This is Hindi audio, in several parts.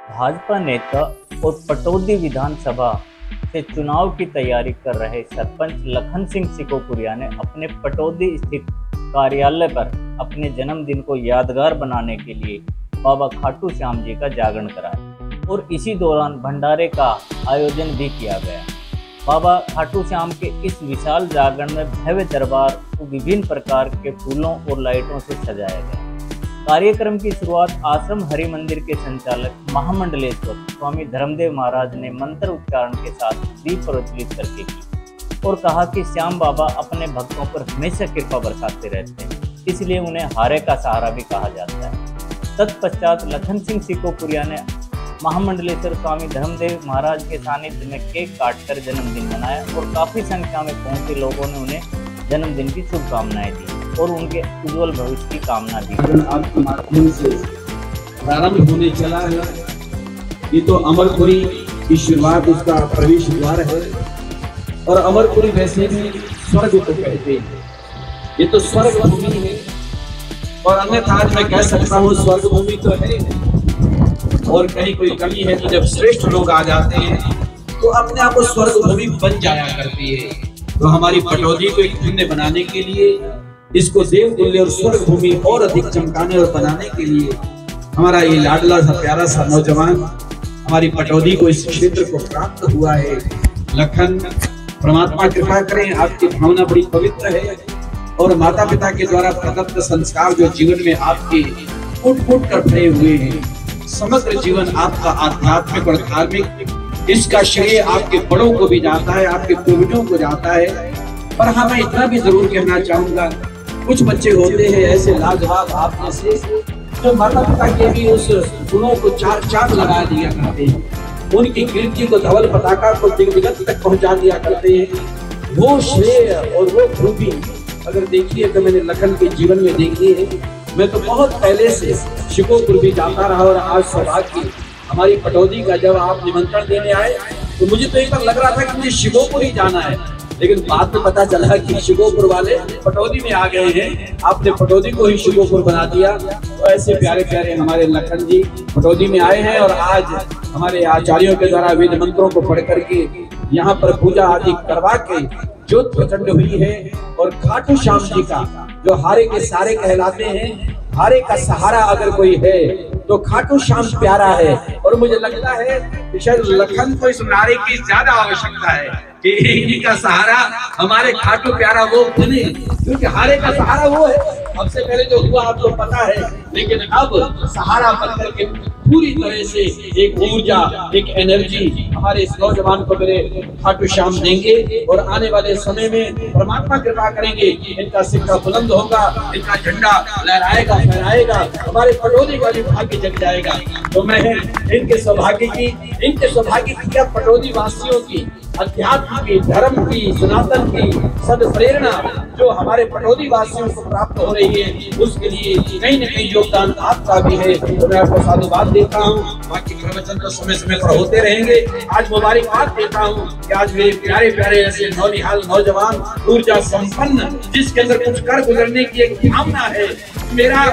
भाजपा नेता और पटौदी विधानसभा से चुनाव की तैयारी कर रहे सरपंच लखन सिंह सिकोपुरिया ने अपने पटौदी स्थित कार्यालय पर अपने जन्मदिन को यादगार बनाने के लिए बाबा खाटू श्याम जी का जागरण कराया और इसी दौरान भंडारे का आयोजन भी किया गया। बाबा खाटू श्याम के इस विशाल जागरण में भव्य दरबार को विभिन्न प्रकार के फूलों और लाइटों से सजाया गया। कार्यक्रम की शुरुआत आश्रम हरि मंदिर के संचालक महामंडलेश्वर स्वामी धर्मदेव महाराज ने मंत्र उच्चारण के साथ दीप प्रज्वलित करके की और कहा कि श्याम बाबा अपने भक्तों पर हमेशा कृपा बरसाते रहते हैं, इसलिए उन्हें हारे का सहारा भी कहा जाता है। तत्पश्चात लखन सिंह सिकोपुरिया ने महामंडलेश्वर स्वामी धर्मदेव महाराज के सानिध्य में केक काटकर जन्मदिन मनाया और काफी संख्या में पहुंचे लोगों ने उन्हें जन्मदिन की शुभकामनाएं दी और उनके उज्जवल भविष्य की कामना दी। आपके माध्यम से प्रारंभ होने चला है, ये तो अमरपुरी की शुरुआत, उसका प्रवेश द्वार है। और अमरपुरी वैसे भी स्वर्ग को कहते हैं, ये तो स्वर्ग भूमि है और अन्यथा आज मैं कह सकता हूँ स्वर्ग भूमि तो है और कहीं कोई कमी है तो जब श्रेष्ठ लोग आ जाते हैं तो अपने आप को स्वर्ग भूमि बन जाया करती है। तो हमारी पटौदी को एक धन्य बनाने के लिए, इसको देवतुल्य और स्वर्ग भूमि और अधिक चमकाने और बनाने के लिए हमारा ये लाडला सा प्यारा सा नौजवान हमारी पटौदी को इस क्षेत्र को प्राप्त हुआ है। लखन, परमात्मा कृपा करें, आपकी भावना बड़ी पवित्र है और माता पिता के द्वारा प्रदत्त संस्कार जो जीवन में आपके फूट फूट कर भरे हुए हैं, समग्र जीवन आपका आध्यात्मिक और धार्मिक, इसका श्रेय आपके बड़ों को भी जाता है, आपके पूर्वजों को जाता है। पर हाँ, मैं इतना भी जरूर कहना चाहूंगा, कुछ बच्चे होते हैं ऐसे लाजवाब आप जैसे जो माता पिता के भी उस गुणों को चार चांद लगा दिया करते हैं, उनकी कीर्ति को धवल पताका को दिग्विजय तक पहुंचा दिया करते हैं। वो श्रेय और वो खूबी अगर देखिए तो मैंने लखन के जीवन में देखी है। मैं तो बहुत पहले से शिकोपुर भी जाता रहा और आज सौभाग्य हमारी पटौदी का जब आप निमंत्रण देने आए तो मुझे तो एक बार लग रहा था कि मुझे शिकोपुर ही जाना है, लेकिन बाद में पता चला कि शिकोपुर वाले पटौदी में आ गए हैं, आपने पटौदी को ही शिकोपुर बना दिया। तो ऐसे प्यारे प्यारे हमारे लखन जी पटौदी में आए हैं और आज हमारे आचार्यों के द्वारा वेद मंत्रों को पढ़ करके यहाँ पर पूजा आदि करवा के ज्योत प्रचंड हुई है। और खाटू श्याम जी का जो हारे के सारे कहलाते हैं, हारे का सहारा अगर कोई है तो खाटू श्याम प्यारा है। और मुझे लगता है कि शायद लखन को इस नारे की ज्यादा आवश्यकता है कि इन्हीं का सहारा हमारे खाटू प्यारा वो बने, क्योंकि हारे का सहारा वो है। अब से पहले जो हुआ आपको पता है, लेकिन अब सहारा बनकर के पूरी तरह से एक ऊर्जा, एक एनर्जी हमारे इस नौजवान को मेरे खाटू श्याम देंगे और आने वाले समय में परमात्मा कृपा करेंगे, इनका सिक्का बुलंद होगा, इनका झंडा लहराएगा फहराएगा, हमारे पटौदी का भी भाग्य जग जाएगा। तो मैं इनके सौभाग्य की क्या पटौदी वासियों की अध्यात्म की, धर्म की, सनातन की सदप्रेरणा जो हमारे पटौदी वासियों को प्राप्त हो रही है, उसके लिए कहीं न कहीं योगदान आपका भी है। तो मैं आपको साधुवाद देता हूँ, बाकी प्रवचन तो समय समय पर होते रहेंगे। आज मुबारकबाद देता हूँ कि आज मेरे प्यारे प्यारे ऐसे नौनिहाल नौजवान ऊर्जा संपन्न, जिसके अंदर कुछ कर गुजरने की एक भावना है, मेरा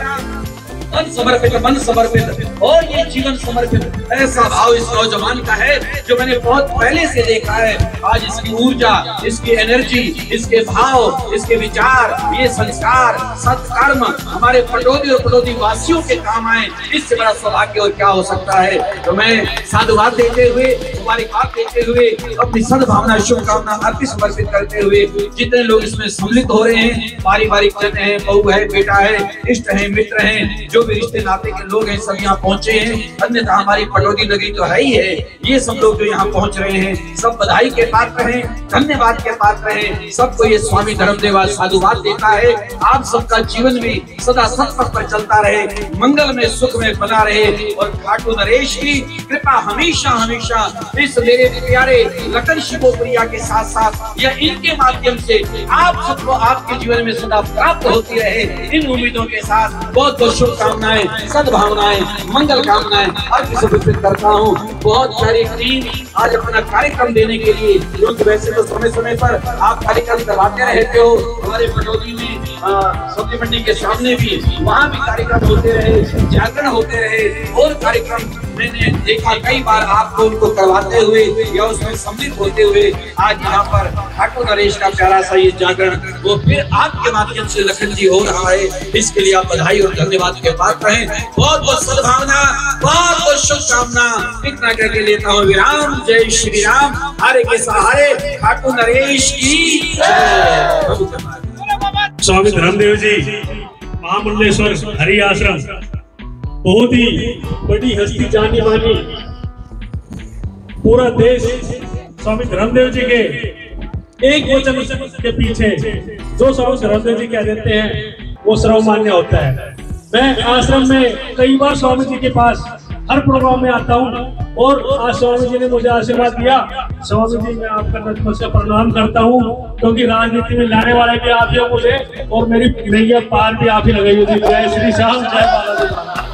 मन समर्पित और ये जीवन समर्पित, ऐसा भाव इस नौजवान का है जो मैंने बहुत पहले से देखा है। आज इसकी ऊर्जा, इसकी एनर्जी, इसके भाव, इसके विचार, ये संस्कार, सत्कर्म हमारे पटौदी और पटौदी वासियों के काम आए, इससे बड़ा सौभाग्य और क्या हो सकता है। तो मैं साधुवाद देते हुए, मुबारकबाद देते हुए, अपनी सद्भावना शुभकामना अर्पित समर्पित करते हुए जितने लोग इसमें सम्मिलित हो रहे हैं, पारिवारिक जन है, बहू है, बेटा है, इष्ट है, मित्र हैं, जो भी रिश्ते नाते के लोग हैं, सब यहाँ पहुंचे हैं। अन्यथा हमारी पटौदी नगरी तो है ही है, ये सब लोग जो यहाँ पहुंच रहे हैं सब बधाई के पात्र हैं, धन्यवाद के पात्र हैं। सबको ये स्वामी धर्मदेव साधुवाद देता है। आप सबका जीवन भी सदा सत्पथ पर चलता रहे, मंगल में सुख में बना रहे और खाटू नरेश की कृपा हमेशा हमेशा इस मेरे प्यारे लखन सिकोपुरिया के साथ साथ या इनके माध्यम से आप सबको आपके जीवन में सदा प्राप्त होती रहे। इन उम्मीदों के साथ बहुत बहुत शुभकामनाएं, सद्भावनाएं, मंगल कामनाएं अर्पित समर्पित करता हूँ। बहुत सारी टीम आज अपना कार्यक्रम देने के लिए, क्योंकि वैसे तो समय समय पर आप कार्यक्रम करवाते रहते हो हमारे पटौदी में, सब्जी मंडी के सामने भी, वहाँ भी कार्यक्रम होते रहे, जागरण होते रहे और कार्यक्रम मैंने देखा कई बार आपको उनको करवाते हुए या उसमें सम्मिलित होते हुए। आज यहाँ पर खाटू नरेश का प्यारा सा ये जागरण वो फिर आपके माध्यम से लखन जी हो रहा है, इसके लिए आप बधाई और धन्यवाद के पात्र हैं। बहुत बहुत सद्भावना, बहुत बहुत शुभकामना। इतना करके लेता हूँ विराम। जय श्री राम। हरे के सहारे खाटू नरेश की जय। स्वामी धर्मदेव जी महामंडलेश्वर हरि आश्रम, बहुत ही बड़ी हस्ती जानी मानी, पूरा देश स्वामी धर्मदेव जी के एक वचन के पीछे जो स्वामी धर्मदेव जी कह देते हैं वो सर्वमान्य होता है। मैं आश्रम में कई बार स्वामी जी के पास हर प्रोग्राम में आता हूँ और आज स्वामी जी ने मुझे आशीर्वाद दिया। स्वामी जी मैं आपका नतमस्तक से प्रणाम करता हूँ, क्योंकि राजनीति में लाने वाले भी आप ही हो मुझे, और मेरी नैया पार भी आप ही लगाई होती। जय श्री श्याम, जय बालाजी।